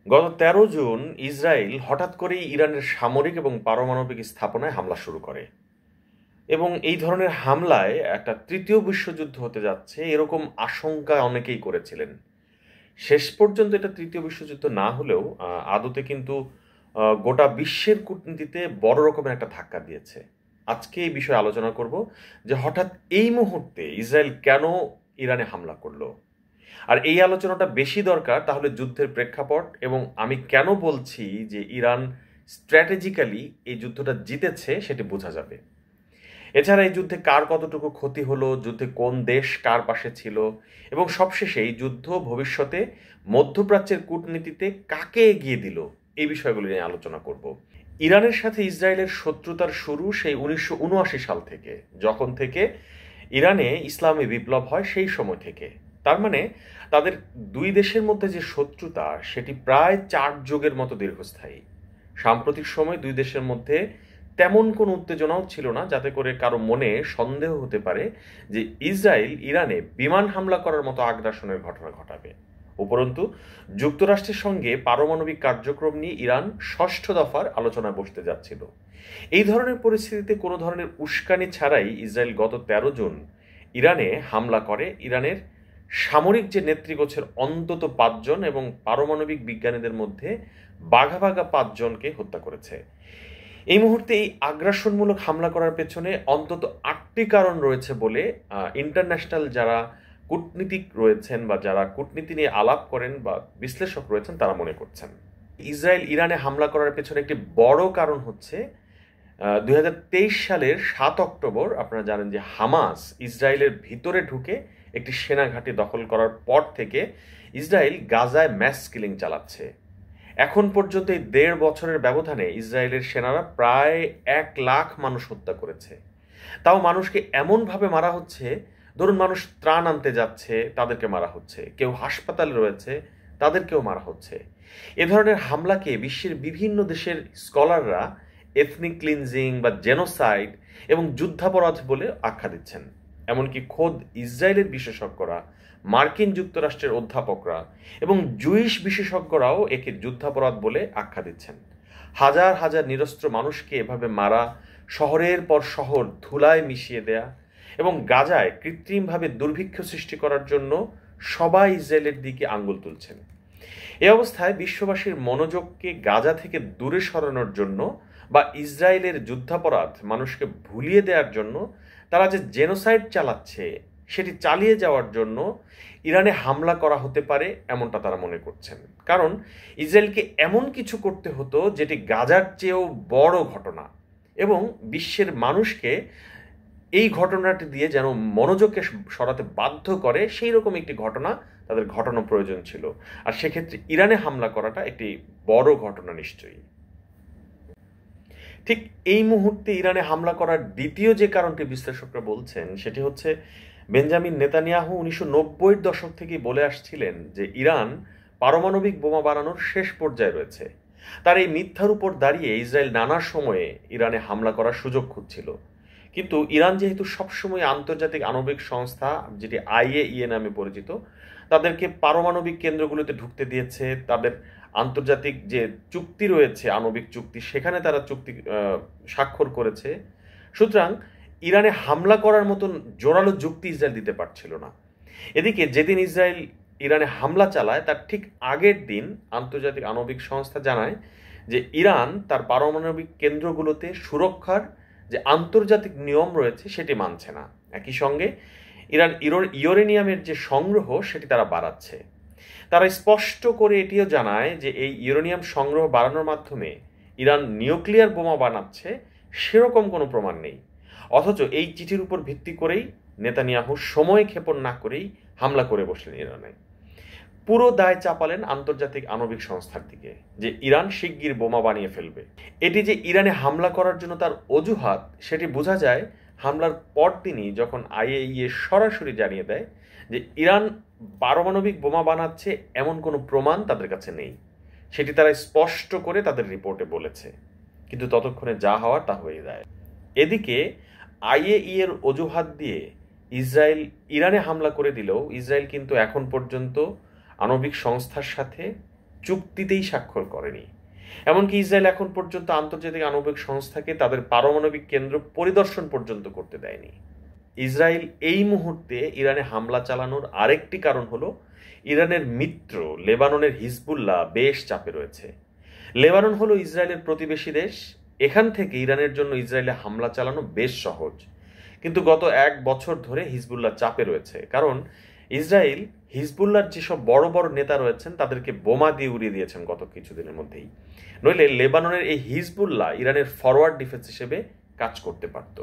গত ১৩ June Israel হঠাৎ করেই ইরানের সামরিক এবং পারমাণবিক স্থাপনায় হামলা শুরু করে এবং এই ধরনের হামলায় একটা তৃতীয় বিশ্বযুদ্ধ হতে যাচ্ছে এরকম আশঙ্কা অনেকেই করেছিলেন। শেষ পর্যন্ত এটা তৃতীয় বিশ্বযুদ্ধ না হলেও আদতে কিন্তু গোটা বিশ্বের কূটনীতিতে বড় রকমের একটা ধাক্কা দিয়েছে। আজকে এই বিষয়ে আলোচনা করব যে হঠাৎ এই মুহূর্তে ইসরায়েল কেন ইরানে হামলা করলো। আর এই আলোচনাটা বেশি দরকার তাহলে যুদ্ধের প্রেক্ষাপট এবং আমি কেন বলছি যে ইরান স্ট্র্যাটেজিক্যালি এই যুদ্ধটা জিতেছে সেটি বোঝা যাবে। এছাড়া এই যুদ্ধে কার কতটুকু ক্ষতি হলো, যুদ্ধে কোন দেশ কার পাশে ছিল এবং সবশেষে এই যুদ্ধ ভবিষ্যতে মধ্যপ্রাচ্যের কূটনীতিতে কাকে এগিয়ে দিল, এই বিষয়গুলো নিয়ে আলোচনা করব। ইরানের সাথে ইসরায়েলের শত্রুতার শুরু সেই 1979 সাল থেকে, যখন থেকে ইরানে ইসলামী বিপ্লব হয় সেই সময় থেকে। তার মানে তাদের দুই দেশের মধ্যে যে শত্রুতা সেটি প্রায় 4 যুগের মতো দীর্ঘস্থায়ী। সাম্প্রতিক সময় দুই দেশের মধ্যে তেমন কোনো উত্তেজনাও ছিল না যাতে করে কারো মনে সন্দেহ হতে পারে যে ইসরায়েল ইরানে বিমান হামলা করার মতো আগ্রাসনের ঘটনা ঘটাবে। উপরন্তু যুক্তরাষ্ট্রের সঙ্গে পারমাণবিক কার্যক্রম নিয়ে ইরান 6ষ্ঠ দফার আলোচনায় বসতে যাচ্ছিল। এই ধরনের পরিস্থিতিতে কোনো ধরনের উস্কানি ছাড়াই ইসরায়েল গত 13 জুন ইরানে হামলা করে। ইরানের সামরিক যে নেতৃগোছের অন্তত 5 জন এবং পারমাণবিক বিজ্ঞানীদের মধ্যে বাঘা বাঘা 5 জনকে হত্যা করেছে। এই মুহূর্তে এই আগ্রাসনমূলক হামলা করার পেছনে অন্তত 8টি কারণ রয়েছে বলে ইন্টারন্যাশনাল যারা কূটনীতিক রয়েছেন বা যারা কূটনীতি নিয়ে আলাপ করেন বা বিশ্লেষক রয়েছেন তারা মনে করছেন। ইসরায়েল ইরানে হামলা করার পেছনে একটি বড় কারণ হচ্ছে 2023 সালের 7 অক্টোবর আপনারা জানেন যে হামাস ইসরায়েলের ভিতরে ঢুকে একটি সেনা ঘাঁটি দখল করার পর থেকে ইসরায়েল গাজায় ম্যাস কিলিং চালাচ্ছে। এখন পর্যন্ত এই 1.5 বছরের ব্যবধানে ইসরায়েলের সেনারা প্রায় 1 লাখ মানুষ হত্যা করেছে। তাও মানুষকে এমনভাবে মারা হচ্ছে, ধরুন মানুষ ত্রাণ আনতে যাচ্ছে তাদেরকে মারা হচ্ছে, কেউ হাসপাতালে রয়েছে তাদেরকেও মারা হচ্ছে। এ ধরনের হামলাকে বিশ্বের বিভিন্ন দেশের স্কলাররা এথনিক ক্লিনজিং বা জেনোসাইড এবং যুদ্ধাপরাধ বলে আখ্যা দিচ্ছেন। এমনকি খোদ ইসরায়েলের বিশেষজ্ঞরা, মার্কিন যুক্তরাষ্ট্রের অধ্যাপকরা এবং জুইশ বিশেষজ্ঞরাও একে যুদ্ধাপরাধ বলে আখ্যা দিচ্ছেন। হাজার হাজার নিরস্ত্র মানুষকে এভাবে মারা, শহরের পর শহর ধুলায় মিশিয়ে দেয়া এবং গাজায় কৃত্রিমভাবে দুর্ভিক্ষ সৃষ্টি করার জন্য সবাই ইসরায়েলের দিকে আঙ্গুল তুলছেন। এই অবস্থায় বিশ্ববাসীর মনোযোগকে গাজা থেকে দূরে সরানোর জন্য বা ইসরায়েলের যুদ্ধাপরাধ মানুষকে ভুলিয়ে দেওয়ার জন্য তারা যে জেনোসাইড চালাচ্ছে সেটি চালিয়ে যাওয়ার জন্য ইরানে হামলা করা হতে পারে এমনটা তারা মনে করছেন। কারণ ইসরায়েলকে এমন কিছু করতে হতো যেটি গাজার চেয়েও বড় ঘটনা এবং বিশ্বের মানুষকে এই ঘটনাটি দিয়ে যেন মনোযোগকে সরাতে বাধ্য করে সেই রকম একটি ঘটনা তাদের ঘটানো প্রয়োজন ছিল। আর সেক্ষেত্রে ইরানে হামলা করাটা একটি বড় ঘটনা নিশ্চয়ই। ঠিক এই মুহূর্তে ইরানে হামলা করার দ্বিতীয় যে কারণটি বিশ্লেষকরা বলছেন সেটি হচ্ছে বেঞ্জামিন নেতানিয়াহু 1990-এর দশক থেকেই বলে আসছিলেন যে ইরান পারমাণবিক বোমা বানানোর শেষ পর্যায়ে রয়েছে। তার এই মিথ্যার উপর দাঁড়িয়ে ইসরায়েল নানা সময়ে ইরানে হামলা করার সুযোগ খুঁজছিল। কিন্তু ইরান যেহেতু সবসময় আন্তর্জাতিক আণবিক সংস্থা যেটি IAEA নামে পরিচিত তাদেরকে পারমাণবিক কেন্দ্রগুলোতে ঢুকতে দিয়েছে, তাদের আন্তর্জাতিক যে চুক্তি রয়েছে আণবিক চুক্তি সেখানে তারা চুক্তি স্বাক্ষর করেছে। সুতরাং ইরানে হামলা করার মতন জোরালো যুক্তি ইসরায়েল দিতে পারছিল না। এদিকে যেদিন ইসরায়েল ইরানে হামলা চালায় তার ঠিক আগের দিন আন্তর্জাতিক আণবিক সংস্থা জানায় যে ইরান তার পারমাণবিক কেন্দ্রগুলোতে সুরক্ষার যে আন্তর্জাতিক নিয়ম রয়েছে সেটি মানছে না। একই সঙ্গে ইরান ইউরেনিয়ামের যে সংগ্রহ সেটি তারা বাড়াচ্ছে। তারা স্পষ্ট করে এটিও জানায় যে এই ইউরেনিয়াম সংগ্রহ বাড়ানোর মাধ্যমে ইরান নিউক্লিয়ার বোমা বানাচ্ছে সেরকম কোনো প্রমাণ নেই। অথচ এই চিঠির উপর ভিত্তি করেই নেতানিয়াহু সময় ক্ষেপণ না করেই হামলা করে বসলেন ইরানে। পুরো দায় চাপালেন আন্তর্জাতিক আণবিক সংস্থার দিকে যে ইরান শিগগির বোমা বানিয়ে ফেলবে। এটি যে ইরানে হামলা করার জন্য তার অজুহাত সেটি বোঝা যায় হামলার পরদিনই যখন IAEA সরাসরি জানিয়ে দেয় যে ইরান পারমাণবিক বোমা বানাচ্ছে এমন কোনো প্রমাণ তাদের কাছে নেই। সেটি তারা স্পষ্ট করে তাদের রিপোর্টে বলেছে, কিন্তু ততক্ষণে যা হওয়ার তা হয়ে যায়। এদিকে IAEA-র অজুহাত দিয়ে ইসরায়েল ইরানে হামলা করে দিলেও ইসরায়েল কিন্তু এখন পর্যন্ত আণবিক সংস্থার সাথে চুক্তিতেই স্বাক্ষর করেনি। এমনকি ইসরায়েল এখন পর্যন্ত আন্তর্জাতিক আণবিক সংস্থাকে তাদের পারমাণবিক কেন্দ্র পরিদর্শন পর্যন্ত করতে দেয়নি। ইসরায়েল এই মুহূর্তে ইরানে হামলা চালানোর আরেকটি কারণ হলো ইরানের মিত্র লেবাননের হিজবুল্লাহ বেশ চাপে রয়েছে। লেবানন হলো ইসরায়েলের প্রতিবেশী দেশ। এখান থেকে ইরানের জন্য ইসরায়েলে হামলা চালানো বেশ সহজ। কিন্তু গত 1 বছর ধরে হিজবুল্লাহ চাপে রয়েছে, কারণ ইসরায়েল হিজবুল্লাহর যেসব বড় বড় নেতা রয়েছেন তাদেরকে বোমা দিয়ে উড়িয়ে দিয়েছেন গত কিছুদিনের মধ্যেই। নইলে লেবাননের এই হিজবুল্লাহ ইরানের ফরওয়ার্ড ডিফেন্স হিসেবে কাজ করতে পারত।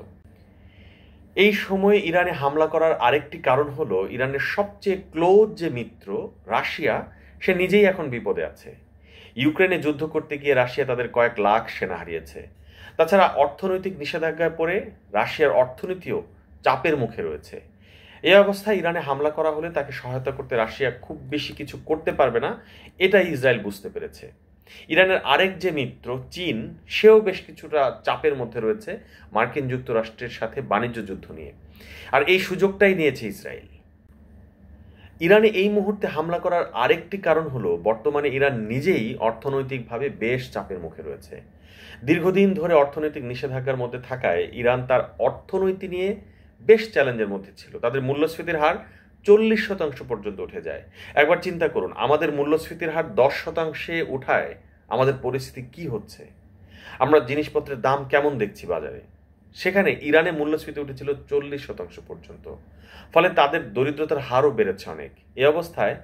এই সময়ে ইরানে হামলা করার আরেকটি কারণ হলো ইরানের সবচেয়ে ক্লোজ যে মিত্র রাশিয়া, সে নিজেই এখন বিপদে আছে। ইউক্রেনে যুদ্ধ করতে গিয়ে রাশিয়া তাদের কয়েক লাখ সেনা হারিয়েছে। তাছাড়া অর্থনৈতিক নিষেধাজ্ঞায় পড়ে রাশিয়ার অর্থনীতিও চাপের মুখে রয়েছে। এই অবস্থায় ইরানে হামলা করা হলে তাকে সহায়তা করতে রাশিয়া খুব বেশি কিছু করতে পারবে না, এটাই ইসরায়েল বুঝতে পেরেছে। ইরানের আরেক যে মিত্র চীন, সেও বেশ কিছুটা চাপের মধ্যে রয়েছে মার্কিন যুক্তরাষ্ট্রের সাথে বাণিজ্য যুদ্ধ নিয়ে, আর এই সুযোগটাই নিয়েছে ইসরায়েল। ইরানে এই মুহূর্তে হামলা করার আরেকটি কারণ হলো বর্তমানে ইরান নিজেই অর্থনৈতিকভাবে বেশ চাপের মুখে রয়েছে। দীর্ঘদিন ধরে অর্থনৈতিক নিষেধাজ্ঞার মধ্যে থাকায় ইরান তার অর্থনীতি নিয়ে বেশ চ্যালেঞ্জের মধ্যে ছিল। তাদের মূল্যস্ফীতির হার 40% পর্যন্ত উঠে যায়। একবার চিন্তা করুন, আমাদের মূল্যস্ফীতির হার 10% উঠায় আমাদের পরিস্থিতি কি হচ্ছে, আমরা জিনিসপত্রের দাম কেমন দেখছি বাজারে। সেখানে ইরানে মূল্যস্ফীতি উঠেছিল 40% পর্যন্ত, ফলে তাদের দরিদ্রতার হারও বেড়েছে অনেক। এই অবস্থায়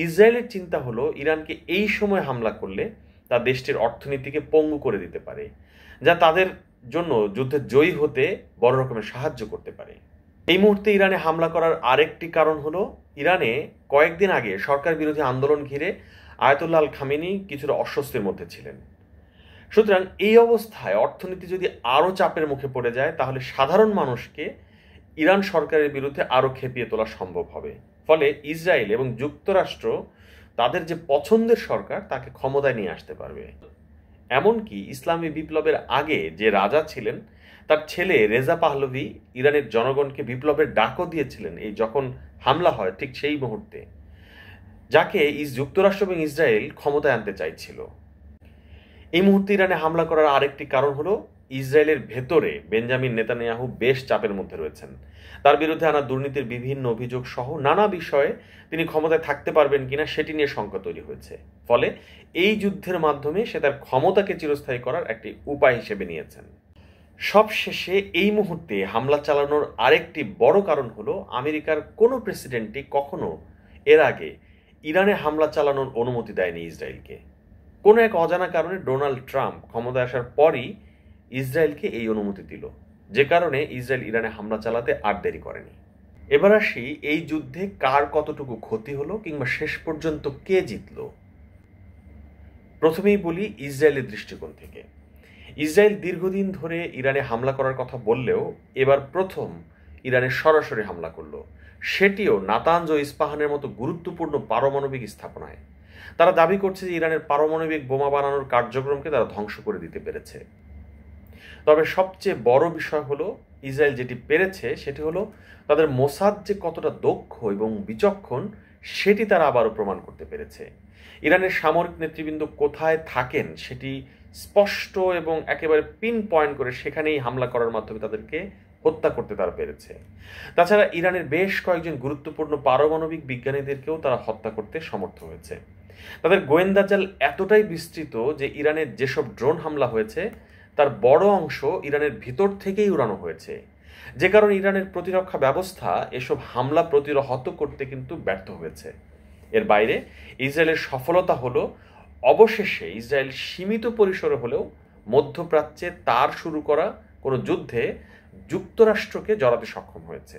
ইসরায়েলের চিন্তা হলো ইরানকে এই সময় হামলা করলে তা দেশটির অর্থনীতিকে পঙ্গু করে দিতে পারে, যা তাদের জন্য যুদ্ধে জয়ী হতে বড় রকমের সাহায্য করতে পারে। এই মুহূর্তে ইরানে হামলা করার আরেকটি কারণ হলো ইরানে কয়েকদিন আগে সরকার বিরোধী আন্দোলন ঘিরে আয়াতুল্লাহ আল খামেনি কিছুটা অস্বস্তির মধ্যে ছিলেন। সুতরাং এই অবস্থায় অর্থনীতি যদি আরও চাপের মুখে পড়ে যায়, তাহলে সাধারণ মানুষকে ইরান সরকারের বিরুদ্ধে আরও খেপিয়ে তোলা সম্ভব হবে। ফলে ইসরায়েল এবং যুক্তরাষ্ট্র তাদের যে পছন্দের সরকার তাকে ক্ষমতায় নিয়ে আসতে পারবে। এমনকি ইসলামী বিপ্লবের আগে যে রাজা ছিলেন, তার ছেলে রেজা পাহলভি ইরানের জনগণকে বিপ্লবের ডাকও দিয়েছিলেন এই যখন হামলা হয় ঠিক সেই মুহূর্তে, যাকে যুক্তরাষ্ট্র এবং ইসরায়েল ক্ষমতায় আনতে চাইছিল। এই মুহূর্তে ইরানে হামলা করার আরেকটি কারণ হলো ইসরায়েলের ভেতরে বেঞ্জামিন নেতানিয়াহু বেশ চাপের মধ্যে রয়েছেন। তার বিরুদ্ধে আনা দুর্নীতির বিভিন্ন অভিযোগ সহ নানা বিষয়ে তিনি ক্ষমতায় থাকতে পারবেন কিনা সেটি নিয়ে শঙ্কা তৈরি হয়েছে। ফলে এই যুদ্ধের মাধ্যমে সে তার ক্ষমতাকে চিরস্থায়ী করার একটি উপায় হিসেবে নিয়েছেন। সবশেষে এই মুহূর্তে হামলা চালানোর আরেকটি বড় কারণ হলো আমেরিকার কোনো প্রেসিডেন্টই কখনো এর আগে ইরানে হামলা চালানোর অনুমতি দেয়নি ইসরায়েলকে। কোনো এক অজানা কারণে ডোনাল্ড ট্রাম্প ক্ষমতায় আসার পরই ইসরায়েলকে এই অনুমতি দিল, যে কারণে ইসরায়েল ইরানে হামলা চালাতে আর দেরি করেনি। এবার আসি এই যুদ্ধে কার কতটুকু ক্ষতি হলো কিংবা শেষ পর্যন্ত কে জিতল। প্রথমেই বলি ইসরায়েলের দৃষ্টিকোণ থেকে। ইসরায়েল দীর্ঘদিন ধরে ইরানে হামলা করার কথা বললেও এবার প্রথম ইরানে সরাসরি হামলা করলো, সেটিও নাতানজ ও ইস্পাহানের মতো গুরুত্বপূর্ণ পারমাণবিক স্থাপনায়। তারা দাবি করছে যে ইরানের পারমাণবিক বোমা বানানোর কার্যক্রমকে তারা ধ্বংস করে দিতে পেরেছে। তবে সবচেয়ে বড় বিষয় হলো ইসরায়েল যেটি পেরেছে সেটি হলো তাদের মোসাদ যে কতটা দক্ষ এবং বিচক্ষণ সেটি তারা আবারও প্রমাণ করতে পেরেছে। ইরানের সামরিক নেতৃবৃন্দ কোথায় থাকেন সেটি স্পষ্ট এবং একেবারে পিন পয়েন্ট করে সেখানেই হামলা করার মাধ্যমে তাদেরকে হত্যা করতে তারা পেরেছে। তাছাড়া ইরানের বেশ কয়েকজন গুরুত্বপূর্ণ পারমাণবিক বিজ্ঞানীদেরকেও তারা হত্যা করতে সমর্থ হয়েছে। তাদের গোয়েন্দা জাল এতটাই বিস্তৃত যে ইরানের যেসব ড্রোন হামলা হয়েছে তার বড় অংশ ইরানের ভিতর থেকেই উড়ানো হয়েছে, যে কারণে ইরানের প্রতিরক্ষা ব্যবস্থা এসব হামলা প্রতিহত করতে কিন্তু ব্যর্থ হয়েছে। এর বাইরে ইসরায়েলের সফলতা হলো অবশেষে ইসরায়েল সীমিত পরিসরে হলেও মধ্যপ্রাচ্যে তার শুরু করা কোনো যুদ্ধে যুক্তরাষ্ট্রকে জড়াতে সক্ষম হয়েছে।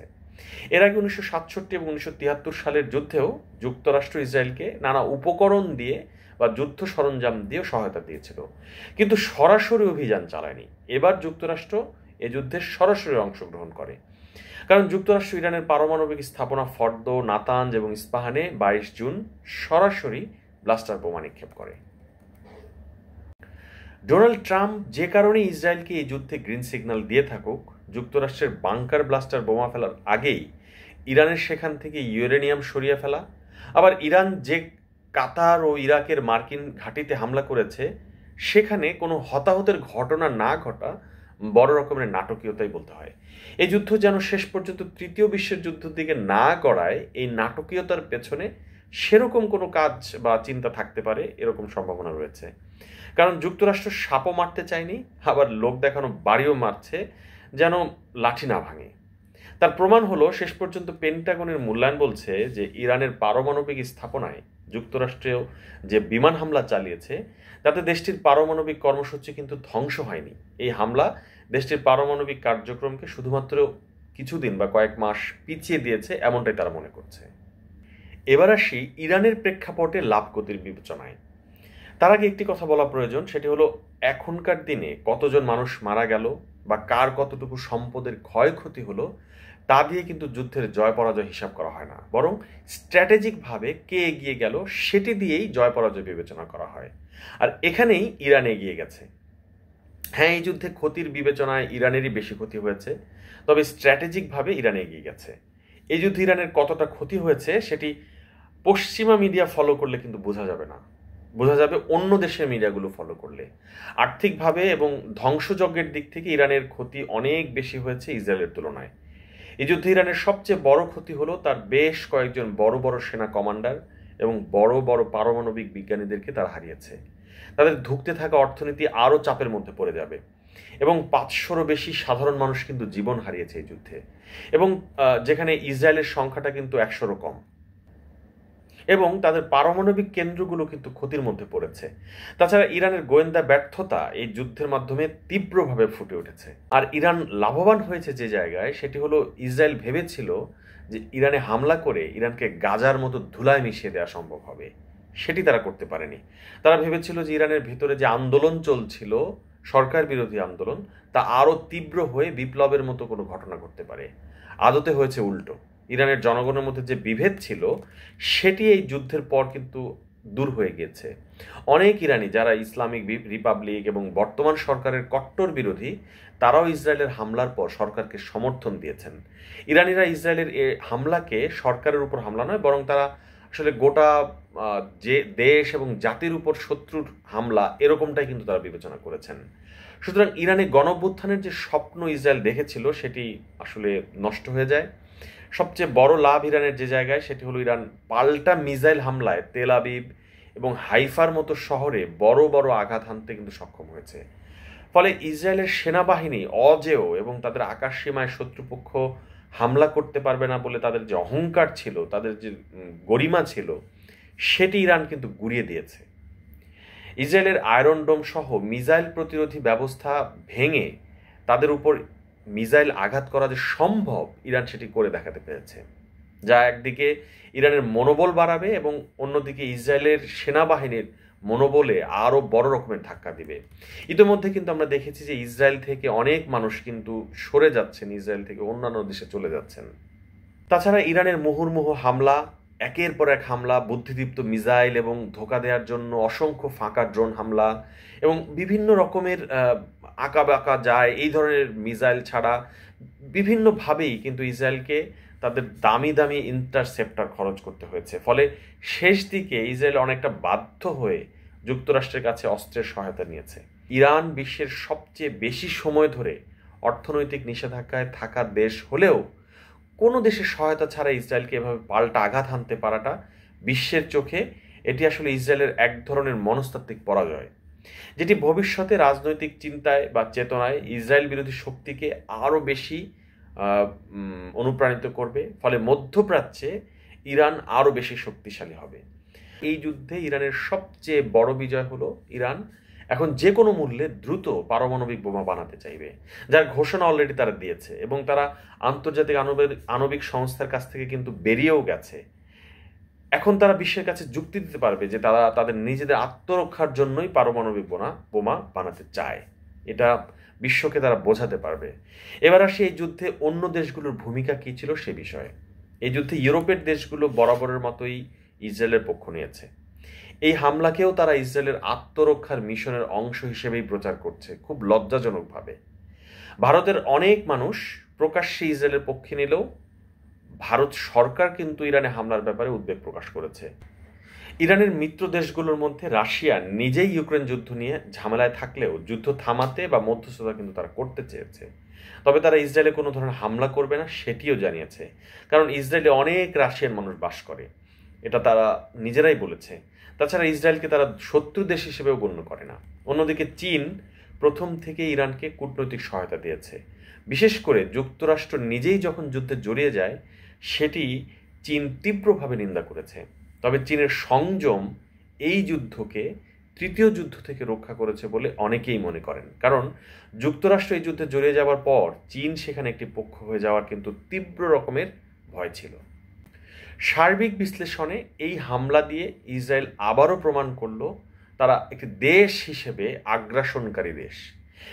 এর আগে 1967 এবং 1973 সালের যুদ্ধেও যুক্তরাষ্ট্র ইসরায়েলকে নানা উপকরণ দিয়ে বা যুদ্ধ সরঞ্জাম দিয়ে সহায়তা দিয়েছিল, কিন্তু সরাসরি অভিযান চালায়নি। এবার যুক্তরাষ্ট্র এ যুদ্ধে সরাসরি অংশগ্রহণ করে, কারণ যুক্তরাষ্ট্র ইরানের পারমাণবিক স্থাপনা ফর্দ, নাতানজ এবং ইস্পাহানে 22 জুন সরাসরি ব্লাস্টার বোমা নিক্ষেপ করে। ডোনাল্ড ট্রাম্প যে কারণে ইসরায়েলকে এই যুদ্ধে গ্রিন সিগন্যাল দিয়ে থাকুক, যুক্তরাষ্ট্রের বাংকার ব্লাস্টার বোমা ফেলার আগেই ইরানের সেখান থেকে ইউরেনিয়াম সরিয়ে ফেলা, আবার ইরান যে কাতার ও ইরাকের মার্কিন ঘাঁটিতে হামলা করেছে, সেখানে কোনো হতাহতের ঘটনা না ঘটা বড় রকমের নাটকীয়তাই বলতে হয়। এই যুদ্ধ যেন শেষ পর্যন্ত তৃতীয় বিশ্বের যুদ্ধের দিকে না গড়ায়, এই নাটকীয়তার পেছনে সেরকম কোনো কাজ বা চিন্তা থাকতে পারে, এরকম সম্ভাবনা রয়েছে। কারণ যুক্তরাষ্ট্র সাপও মারতে চায়নি, আবার লোক দেখানো বাড়িও মারছে যেন লাঠি না ভাঙে। তার প্রমাণ হলো শেষ পর্যন্ত পেন্টাগনের মূল্যায়ন বলছে যে ইরানের পারমাণবিক স্থাপনায় যুক্তরাষ্ট্রেও যে বিমান হামলা চালিয়েছে তাতে দেশটির পারমাণবিক কর্মসূচি কিন্তু ধ্বংস হয়নি। এই হামলা দেশটির পারমাণবিক কার্যক্রমকে শুধুমাত্র কিছুদিন বা কয়েক মাস পিছিয়ে দিয়েছে, এমনটাই তারা মনে করছে। এবার আসি ইরানের প্রেক্ষাপটে লাভ ক্ষতির বিবেচনায়। তার আগে একটি কথা বলা প্রয়োজন, সেটি হলো এখনকার দিনে কতজন মানুষ মারা গেল বা কার কতটুকু সম্পদের ক্ষয়ক্ষতি হলো তা দিয়ে কিন্তু যুদ্ধের জয় পরাজয় হিসাব করা হয় না, বরং স্ট্র্যাটেজিকভাবে কে এগিয়ে গেল সেটি দিয়েই জয় পরাজয় বিবেচনা করা হয়। আর এখানেই ইরান এগিয়ে গেছে। হ্যাঁ, এই যুদ্ধে ক্ষতির বিবেচনায় ইরানেরই বেশি ক্ষতি হয়েছে, তবে স্ট্র্যাটেজিকভাবে ইরান এগিয়ে গেছে। এই যুদ্ধে ইরানের কতটা ক্ষতি হয়েছে সেটি পশ্চিমা মিডিয়া ফলো করলে কিন্তু বোঝা যাবে না, বোঝা যাবে অন্য দেশের মিডিয়াগুলো ফলো করলে। আর্থিকভাবে এবং ধ্বংসযজ্ঞের দিক থেকে ইরানের ক্ষতি অনেক বেশি হয়েছে ইসরায়েলের তুলনায়। এই যুদ্ধে ইরানের সবচেয়ে বড় ক্ষতি হলো তার বেশ কয়েকজন বড় বড় সেনা কমান্ডার এবং বড় বড় পারমাণবিক বিজ্ঞানীদেরকে তারা হারিয়েছে। তাদের ধুঁকতে থাকা অর্থনীতি আরও চাপের মধ্যে পড়ে যাবে এবং 500-রও বেশি সাধারণ মানুষ কিন্তু জীবন হারিয়েছে এই যুদ্ধে, এবং যেখানে ইসরায়েলের সংখ্যাটা কিন্তু 100-রও কম, এবং তাদের পারমাণবিক কেন্দ্রগুলো কিন্তু ক্ষতির মধ্যে পড়েছে। তাছাড়া ইরানের গোয়েন্দা ব্যর্থতা এই যুদ্ধের মাধ্যমে তীব্রভাবে ফুটে উঠেছে। আর ইরান লাভবান হয়েছে যে জায়গায়, সেটি হলো ইসরায়েল ভেবেছিল যে ইরানে হামলা করে ইরানকে গাজার মতো ধুলায় মিশিয়ে দেওয়া সম্ভব হবে, সেটি তারা করতে পারেনি। তারা ভেবেছিল যে ইরানের ভিতরে যে আন্দোলন চলছিল, সরকার বিরোধী আন্দোলন, তা আরও তীব্র হয়ে বিপ্লবের মতো কোনো ঘটনা ঘটতে পারে। আদতে হয়েছে উল্টো। ইরানের জনগণের মধ্যে যে বিভেদ ছিল সেটি এই যুদ্ধের পর কিন্তু দূর হয়ে গেছে। অনেক ইরানি যারা ইসলামিক রিপাবলিক এবং বর্তমান সরকারের কট্টর বিরোধী, তারাও ইসরায়েলের হামলার পর সরকারকে সমর্থন দিয়েছেন। ইরানিরা ইসরায়েলের এই হামলাকে সরকারের উপর হামলা নয়, বরং তারা আসলে গোটা যে দেশ এবং জাতির উপর শত্রুর হামলা, এরকমটাই কিন্তু তারা বিবেচনা করেছেন। সুতরাং ইরানে গণঅভ্যুত্থানের যে স্বপ্ন ইসরায়েল দেখেছিল সেটি আসলে নষ্ট হয়ে যায়। সবচেয়ে বড় লাভ ইরানের যে জায়গায়, সেটি হলো ইরান পাল্টা মিসাইল হামলায় তেল আবিব এবং হাইফার মতো শহরে বড় বড় আঘাত হানতে কিন্তু সক্ষম হয়েছে। ফলে ইসরায়েলের সেনাবাহিনী অজেয় এবং তাদের আকাশ সীমায় শত্রুপক্ষ হামলা করতে পারবে না বলে তাদের যে অহংকার ছিল, তাদের যে গরিমা ছিল, সেটি ইরান কিন্তু গুড়িয়ে দিয়েছে। ইসরায়েলের আয়রন ডোম সহ মিসাইল প্রতিরোধী ব্যবস্থা ভেঙে তাদের উপর মিসাইল আঘাত করা যে সম্ভব, ইরান সেটি করে দেখাতে পেরেছে, যা একদিকে ইরানের মনোবল বাড়াবে এবং অন্যদিকে ইসরায়েলের সেনাবাহিনীর মনোবলে আরও বড় রকমের ধাক্কা দিবে। ইতিমধ্যে কিন্তু আমরা দেখেছি যে ইসরায়েল থেকে অনেক মানুষ কিন্তু সরে যাচ্ছেন, ইসরায়েল থেকে অন্যান্য দেশে চলে যাচ্ছেন। তাছাড়া ইরানের মুহুর্মুহু হামলা, একের পর এক হামলা, বুদ্ধিদীপ্ত মিসাইল এবং ধোঁকা দেওয়ার জন্য অসংখ্য ফাঁকা ড্রোন হামলা এবং বিভিন্ন রকমের আঁকা বাঁকা যায় এই ধরনের মিসাইল ছাড়া বিভিন্নভাবেই কিন্তু ইসরায়েলকে তাদের দামি দামি ইন্টারসেপ্টর খরচ করতে হয়েছে। ফলে শেষ দিকে ইসরায়েল অনেকটা বাধ্য হয়ে যুক্তরাষ্ট্রের কাছে অস্ত্রের সহায়তা নিয়েছে। ইরান বিশ্বের সবচেয়ে বেশি সময় ধরে অর্থনৈতিক নিষেধাজ্ঞায় থাকা দেশ হলেও কোনো দেশের সহায়তা ছাড়া ইসরায়েলকে এভাবে পাল্টা আঘাত হানতে পারাটা বিশ্বের চোখে এটি আসলে ইসরায়েলের এক ধরনের মনস্তাত্ত্বিক পরাজয়, যেটি ভবিষ্যতে রাজনৈতিক চিন্তায় বা চেতনায় ইসরায়েল বিরোধী শক্তিকে আরও বেশি অনুপ্রাণিত করবে। ফলে মধ্যপ্রাচ্যে ইরান আরও বেশি শক্তিশালী হবে। এই যুদ্ধে ইরানের সবচেয়ে বড় বিজয় হলো ইরান এখন যে কোনো মূল্যে দ্রুত পারমাণবিক বোমা বানাতে চাইবে, যার ঘোষণা অলরেডি তারা দিয়েছে, এবং তারা আন্তর্জাতিক আণবিক সংস্থার কাছ থেকে কিন্তু বেরিয়েও গেছে। এখন তারা বিশ্বের কাছে যুক্তি দিতে পারবে যে তারা তাদের নিজেদের আত্মরক্ষার জন্যই পারমাণবিক বোমা বানাতে চায়। এটা বিশ্বকে তারা বোঝাতে পারবে। এবার আসি এই যুদ্ধে অন্য দেশগুলোর ভূমিকা কী ছিল সে বিষয়ে। এই যুদ্ধে ইউরোপের দেশগুলো বরাবরের মতোই ইসরায়েলের পক্ষ নিয়েছে। এই হামলাকেও তারা ইসরায়েলের আত্মরক্ষার মিশনের অংশ হিসেবেই প্রচার করছে, খুব লজ্জাজনকভাবে। ভারতের অনেক মানুষ প্রকাশ্যে ইসরায়েলের পক্ষে নিলেও ভারত সরকার কিন্তু ইরানে হামলার ব্যাপারে উদ্বেগ প্রকাশ করেছে। ইরানের মিত্র দেশগুলোর মধ্যে রাশিয়া নিজেই ইউক্রেন যুদ্ধ নিয়ে ঝামেলায় থাকলেও যুদ্ধ থামাতে বা মধ্যস্থতা কিন্তু তারা করতে চেয়েছে। তবে তারা ইসরায়েলে কোনো ধরনের হামলা করবে না সেটিও জানিয়েছে, কারণ ইসরায়েলে অনেক রাশিয়ান মানুষ বাস করে, এটা তারা নিজেরাই বলেছে। তাছাড়া ইসরায়েলকে তারা শত্রু দেশ হিসেবেও গণ্য করে না। অন্যদিকে চীন প্রথম থেকে ইরানকে কূটনৈতিক সহায়তা দিয়েছে। বিশেষ করে যুক্তরাষ্ট্র নিজেই যখন যুদ্ধে জড়িয়ে যায় সেটি চীন তীব্রভাবে নিন্দা করেছে। তবে চীনের সংযম এই যুদ্ধকে তৃতীয় যুদ্ধ থেকে রক্ষা করেছে বলে অনেকেই মনে করেন, কারণ যুক্তরাষ্ট্র এই যুদ্ধে জড়িয়ে যাওয়ার পর চীন সেখানে একটি পক্ষ হয়ে যাওয়ার কিন্তু তীব্র রকমের ভয় ছিল। সার্বিক বিশ্লেষণে এই হামলা দিয়ে ইসরায়েল আবারও প্রমাণ করলো তারা একটি দেশ হিসেবে আগ্রাসনকারী দেশ,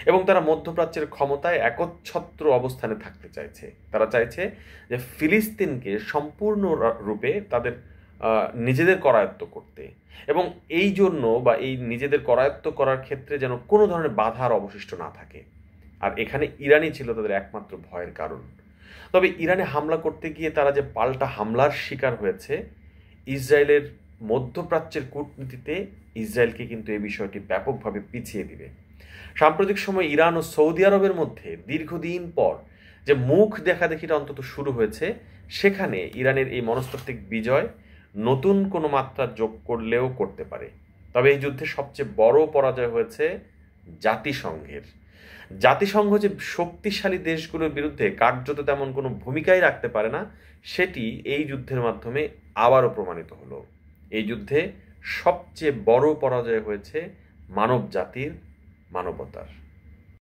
এবং তারা মধ্যপ্রাচ্যের ক্ষমতায় একচ্ছত্র অবস্থানে থাকতে চাইছে। তারা চাইছে যে ফিলিস্তিনকে সম্পূর্ণ রূপে তাদের নিজেদের করায়ত্ত করতে, এবং এই জন্য বা এই নিজেদের করায়ত্ত করার ক্ষেত্রে যেন কোনো ধরনের বাধার অবশিষ্ট না থাকে। আর এখানে ইরানই ছিল তাদের একমাত্র ভয়ের কারণ। তবে ইরানে হামলা করতে গিয়ে তারা যে পাল্টা হামলার শিকার হয়েছে, ইসরায়েলের মধ্যপ্রাচ্যের কূটনীতিতে ইসরায়েলকে কিন্তু এই বিষয়টি ব্যাপকভাবে পিছিয়ে দিবে। সাম্প্রতিক সময় ইরান ও সৌদি আরবের মধ্যে দীর্ঘদিন পর যে মুখ দেখাদেখিটা অন্তত শুরু হয়েছে, সেখানে ইরানের এই মনস্তাত্ত্বিক বিজয় নতুন কোনো মাত্রা যোগ করলেও করতে পারে। তবে এই যুদ্ধে সবচেয়ে বড় পরাজয় হয়েছে জাতিসংঘের। জাতিসংঘ যে শক্তিশালী দেশগুলোর বিরুদ্ধে কার্যত তেমন কোনো ভূমিকাই রাখতে পারে না, সেটি এই যুদ্ধের মাধ্যমে আবারও প্রমাণিত হলো। এই যুদ্ধে সবচেয়ে বড় পরাজয় হয়েছে মানব জাতির, মানবতার।